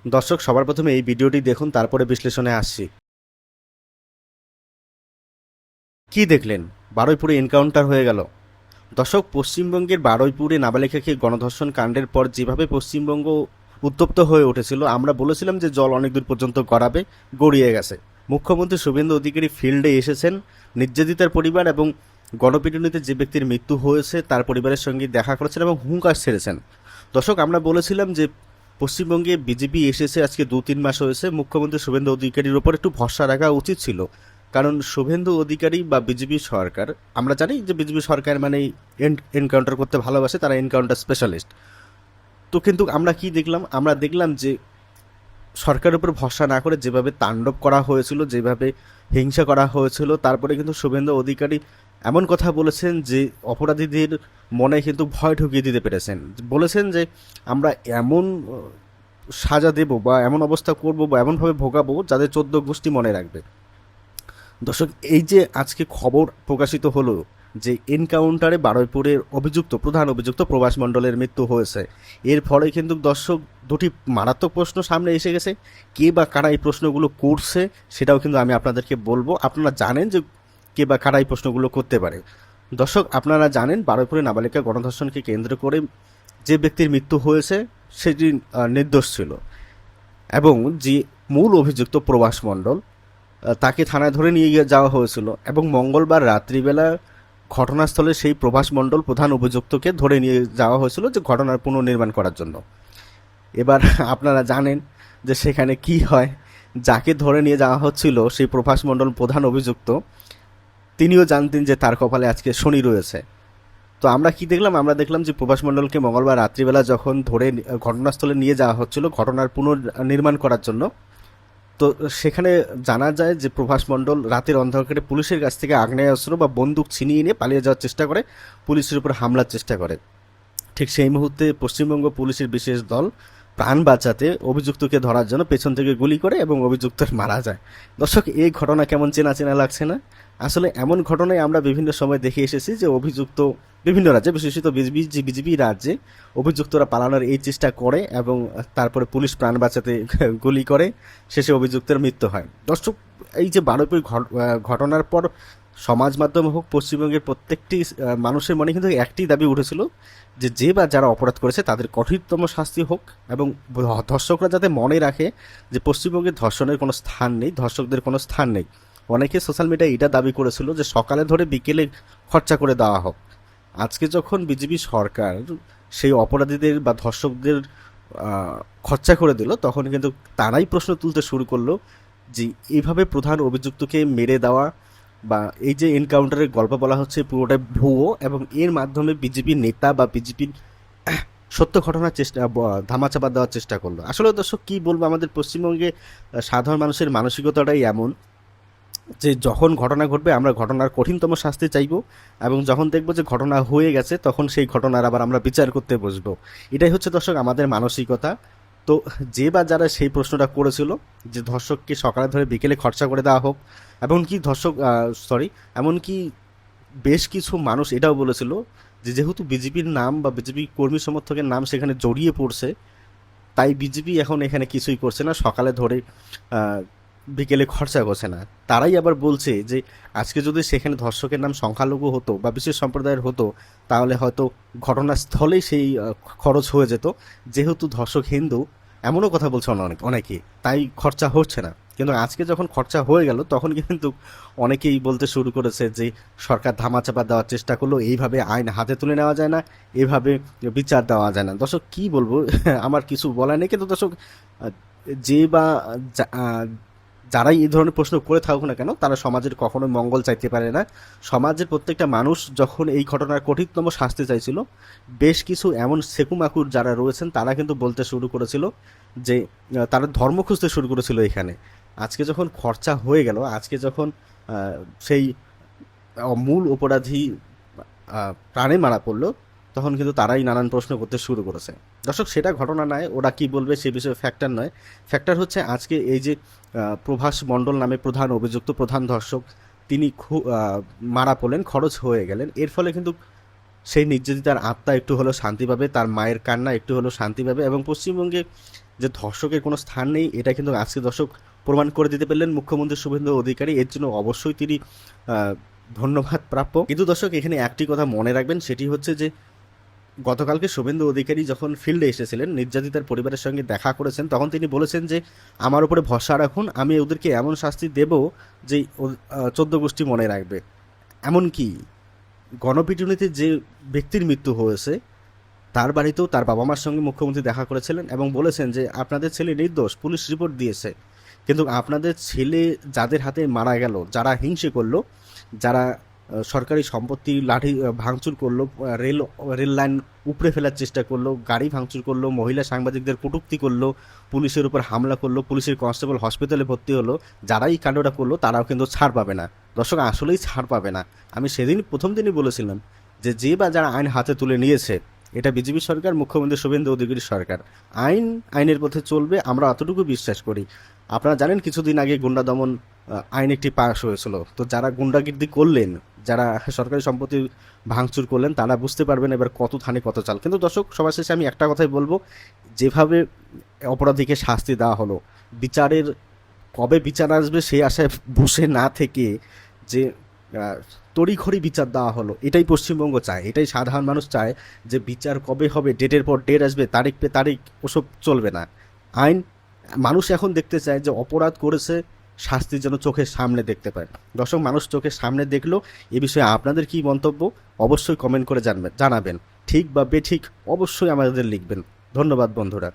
দর্শক, সবার প্রথমে এই ভিডিওটি দেখুন, তারপরে বিশ্লেষণে আসছি। কি দেখলেন? বারুইপুরে এনকাউন্টার হয়ে গেল। দর্শক, পশ্চিমবঙ্গের বারুইপুরে নাবালিকাকে গণধর্ষণ কাণ্ডের পর যেভাবে পশ্চিমবঙ্গ উত্তপ্ত হয়ে উঠেছিল, আমরা বলেছিলাম যে জল অনেক দূর পর্যন্ত গড়াবে, গড়িয়ে গেছে। মুখ্যমন্ত্রী শুভেন্দু অধিকারী ফিল্ডে এসেছেন, নির্যাতিতার পরিবার এবং গণপিটুনিতে যে ব্যক্তির মৃত্যু হয়েছে তার পরিবারের সঙ্গে দেখা করেছেন এবং হুঙ্কার ছেড়েছেন। দর্শক, আমরা বলেছিলাম যে পশ্চিমবঙ্গে বিজেপি এসেছে, আজকে 2-3 মাস হয়েছে। মুখ্যমন্ত্রী শুভেন্দু অধিকারীর ওপর একটু ভরসা রাখা উচিত ছিল, কারণ শুভেন্দু অধিকারী বা বিজেপি সরকার, আমরা জানি যে বিজেপি সরকার মানে এনকাউন্টার করতে ভালোবাসে, তারা এনকাউন্টার স্পেশালিস্ট। তো কিন্তু আমরা কি দেখলাম? আমরা দেখলাম যে সরকারের উপর ভরসা না করে যেভাবে তাণ্ডব করা হয়েছিল, যেভাবে হিংসা করা হয়েছিল, তারপরে কিন্তু শুভেন্দু অধিকারী এমন কথা বলেছেন যে অপরাধীদের মনে কিন্তু ভয় ঢুকিয়ে দিতে পেরেছেন। বলেছেন যে আমরা এমন সাজা দেব বা এমন অবস্থা করব বা এমনভাবে ভোগাবো যাদের 14 গোষ্ঠী মনে রাখবে। দর্শক, এই যে আজকে খবর প্রকাশিত হলো যে এনকাউন্টারে বারুইপুরের প্রধান অভিযুক্ত প্রভাস মণ্ডলের মৃত্যু হয়েছে, এর ফলে কিন্তু দর্শক দুটি মারাত্মক প্রশ্ন সামনে এসে গেছে। কে বা কারা এই প্রশ্নগুলো করছে সেটাও কিন্তু আমি আপনাদেরকে বলবো। আপনারা জানেন যে কে বা কারা এই প্রশ্নগুলো করতে পারে। দর্শক, আপনারা জানেন বারুইপুরে নাবালিকা গণধর্ষণকে কেন্দ্র করে যে ব্যক্তির মৃত্যু হয়েছে সেটি নির্দোষ ছিল, এবং যে মূল অভিযুক্ত প্রভাস মণ্ডল, তাকে থানায় ধরে নিয়ে যাওয়া হয়েছিল এবং মঙ্গলবার রাত্রিবেলা ঘটনাস্থলে সেই প্রভাস মণ্ডল প্রধান অভিযুক্তকে ধরে নিয়ে যাওয়া হয়েছিল যে ঘটনার পুনর্নির্মাণ করার জন্য। এবার আপনারা জানেন যে সেখানে কি হয়। যাকে ধরে নিয়ে যাওয়া হচ্ছিল সেই প্রভাস মণ্ডল প্রধান অভিযুক্ত, তিনিও জানতেন যে তার কপালে আজকে শনি রয়েছে। তো আমরা কি দেখলাম? আমরা দেখলাম যে প্রভাস মণ্ডলকে মঙ্গলবার রাত্রিবেলা যখন ধরে ঘটনাস্থলে নিয়ে যাওয়া হচ্ছিল ঘটনার পুনর্নির্মাণ করার জন্য, তো সেখানে জানা যায় যে প্রভাস মণ্ডল রাতের অন্ধকারে পুলিশের কাছ থেকে আগ্নেয়াস্ত্র বা বন্দুক ছিনিয়ে নিয়ে পালিয়ে যাওয়ার চেষ্টা করে, পুলিশের উপর হামলার চেষ্টা করে। ঠিক সেই মুহূর্তে পশ্চিমবঙ্গ পুলিশের বিশেষ দল প্রাণ বাঁচাতে অভিযুক্তকে ধরার জন্য পেছন থেকে গুলি করে এবং অভিযুক্ত মারা যায়। দর্শক, এই ঘটনা কেমন চেনা চেনা লাগছে না? আসলে এমন ঘটনায় আমরা বিভিন্ন সময় দেখে এসেছি যে অভিযুক্ত বিভিন্ন রাজ্যে, বিশেষত বিজেপি রাজ্যে অভিযুক্তরা পালানোর এই চেষ্টা করে এবং তারপরে পুলিশ প্রাণ বাঁচাতে গুলি করে, শেষে অভিযুক্তের মৃত্যু হয়। দর্শক, এই যে বারুইপুর ঘটনার পর সমাজ মাধ্যম হোক, পশ্চিমবঙ্গের প্রত্যেকটি মানুষের মনে কিন্তু একটি দাবি উঠেছিল যে যে বা যারা অপরাধ করেছে তাদের কঠিনতম শাস্তি হোক, এবং ধর্ষকরা যাতে মনে রাখে যে পশ্চিমবঙ্গে ধর্ষণের কোনো স্থান নেই, ধর্ষকদের কোনো স্থান নেই। অনেকে সোশ্যাল মিডিয়ায় এটা দাবি করেছিল যে সকালে ধরে বিকেলে খরচা করে দেওয়া হোক। আজকে যখন বিজেপি সরকার সেই অপরাধীদের বা ধর্ষকদের খরচা করে দিল, তখন কিন্তু তারাই প্রশ্ন তুলতে শুরু করলো যে এইভাবে প্রধান অভিযুক্তকে মেরে দেওয়া বা এই যে এনকাউন্টারের গল্প বলা হচ্ছে পুরোটা ভুয়ো, এবং এর মাধ্যমে বিজেপির নেতা বা বিজেপির সত্য ঘটনার ধামাচাপা দেওয়ার চেষ্টা করলো। আসলে দর্শক, কি বলবো, আমাদের পশ্চিমবঙ্গে সাধারণ মানুষের মানসিকতাটাই এমন যে যখন ঘটনা ঘটবে আমরা ঘটনার কঠিনতম শাস্তি চাইবো, এবং যখন দেখবো যে ঘটনা হয়ে গেছে তখন সেই ঘটনার আবার আমরা বিচার করতে বসবো। এটাই হচ্ছে দর্শক আমাদের মানসিকতা। তো যে বা যারা সেই প্রশ্নটা করেছিল যে ধর্ষককে সকালে ধরে বিকেলে খরচা করে দেওয়া হোক, এমনকি এমনকি বেশ কিছু মানুষ এটাও বলেছিল যে যেহেতু বিজেপির নাম বা বিজেপি কর্মী সমর্থকের নাম সেখানে জড়িয়ে পড়ছে, তাই বিজেপি এখন এখানে কিছুই করছে না, সকালে ধরে বিকেলে খরচা করছে না। তারাই আবার বলছে যে আজকে যদি সেখানে ধর্ষকের নাম সংখ্যালঘু হতো বা বিশেষ সম্প্রদায়ের হতো, তাহলে হয়তো ঘটনাস্থলেই সেই খরচ হয়ে যেত। যেহেতু ধর্ষক হিন্দু, এমনও কথা বলছে অনেকে, তাই খরচা হচ্ছে না। কিন্তু আজকে যখন খরচা হয়ে গেল তখন কিন্তু অনেকেই বলতে শুরু করেছে যে সরকার ধামাচাপা দেওয়ার চেষ্টা করলো, এইভাবে আইন হাতে তুলে নেওয়া যায় না, এভাবে বিচার দেওয়া যায় না। দর্শক, কি বলবো, আমার কিছু বলার নেই। কিন্তু দর্শক, যে বা যারাই এই ধরনের প্রশ্ন করে থাকুক না কেন, তারা সমাজের কখনো মঙ্গল চাইতে পারে না। সমাজের প্রত্যেকটা মানুষ যখন এই ঘটনার কঠিনতম শাস্তি চাইছিল, বেশ কিছু এমন সেকুমাকুর যারা রয়েছেন তারা কিন্তু বলতে শুরু করেছিল যে তারা ধর্ম খুঁজতে শুরু করেছিল এখানে। আজকে যখন খরচা হয়ে গেল, আজকে যখন সেই মূল অপরাধী প্রাণে মারা পড়লো, তখন কিন্তু তারাই নানান প্রশ্ন করতে শুরু করেছে। দর্শক, সেটা ঘটনা নয়, ওরা কি বলবে সে বিষয়ে ফ্যাক্টর নয়। ফ্যাক্টর হচ্ছে আজকে এই যে প্রভাস মণ্ডল নামে প্রধান অভিযুক্ত, প্রধান ধর্ষক, তিনি মারা পড়লেন, খরচ হয়ে গেলেন। এর ফলে কিন্তু সেই নির্যাতিতার আত্মা একটু হলেও শান্তি পাবে, তার মায়ের কান্না একটু হলেও শান্তি পাবে, এবং পশ্চিমবঙ্গে যে ধর্ষকের কোনো স্থান নেই, এটা কিন্তু আজকে দর্শক প্রমাণ করে দিতে পারলেন মুখ্যমন্ত্রী শুভেন্দু অধিকারী। এর জন্য অবশ্যই তিনি ধন্যবাদ প্রাপ্য। কিন্তু দর্শক এখানে একটি কথা মনে রাখবেন, সেটি হচ্ছে যে গতকালকে শুভেন্দু অধিকারী যখন ফিল্ডে এসেছিলেন, নির্যাতিতার পরিবারের সঙ্গে দেখা করেছেন, তখন তিনি বলেছেন যে আমার উপরে ভরসা রাখুন, আমি ওদেরকে এমন শাস্তি দেব যে 14 গোষ্ঠী মনে রাখবে। এমনকি গণপিটুনিতে যে ব্যক্তির মৃত্যু হয়েছে তার বাড়িতেও তার বাবা মার সঙ্গে মুখ্যমন্ত্রী দেখা করেছিলেন এবং বলেছেন যে আপনাদের ছেলে নির্দোষ, পুলিশ রিপোর্ট দিয়েছে, কিন্তু আপনাদের ছেলে যাদের হাতে মারা গেল, যারা হিংসে করলো, যারা সরকারি সম্পত্তি লাঠি ভাঙচুর করলো, রেল লাইন উপড়ে ফেলার চেষ্টা করলো, গাড়ি ভাঙচুর করলো, মহিলা সাংবাদিকদের কটূক্তি করলো, পুলিশের উপর হামলা করলো, পুলিশের কনস্টেবল হসপিটালে ভর্তি হলো, যারাই কাণ্ডটা করলো তারাও কিন্তু ছাড় পাবে না। দর্শক আসলেই ছাড় পাবে না। আমি সেদিন প্রথম দিনই বলেছিলাম যে বা যারা আইন হাতে তুলে নিয়েছে, এটা বিজেপি সরকার, মুখ্যমন্ত্রী শুভেন্দু অধিকারী সরকার, আইনের পথে চলবে, আমরা অতটুকু বিশ্বাস করি। আপনারা জানেন কিছুদিন আগে গুন্ডা দমন আইন একটি পাস হয়েছিল, তো যারা গুন্ডাগির্দি করলেন, যারা সরকারি সম্পত্তি ভাঙচুর করলেন, তারা বুঝতে পারবেন এবার কত থানে কত চাল। কিন্তু দর্শক সবার শেষে আমি একটা কথাই বলবো, যেভাবে অপরাধীকে শাস্তি দেওয়া হলো, বিচারের কবে বিচার আসবে সেই আশায় বসে না থেকে যে তড়িঘড়ি বিচার দেওয়া হলো, এটাই পশ্চিমবঙ্গ চায়, এটাই সাধারণ মানুষ চায় যে বিচার কবে হবে, ডেটের পর ডেট আসবে, তারিখ পে তারিখ, ওসব চলবে না। আইন মানুষ এখন দেখতে চায় যে অপরাধ করেছে, শাস্তি যেন চোখের সামনে দেখতে পায়। দর্শক, মানুষ চোখের সামনে দেখলো। এ বিষয়ে আপনাদের কি মন্তব্য অবশ্যই কমেন্ট করে জানাবেন। ঠিক বা বেঠিক অবশ্যই আমাদের লিখবেন। ধন্যবাদ বন্ধুরা।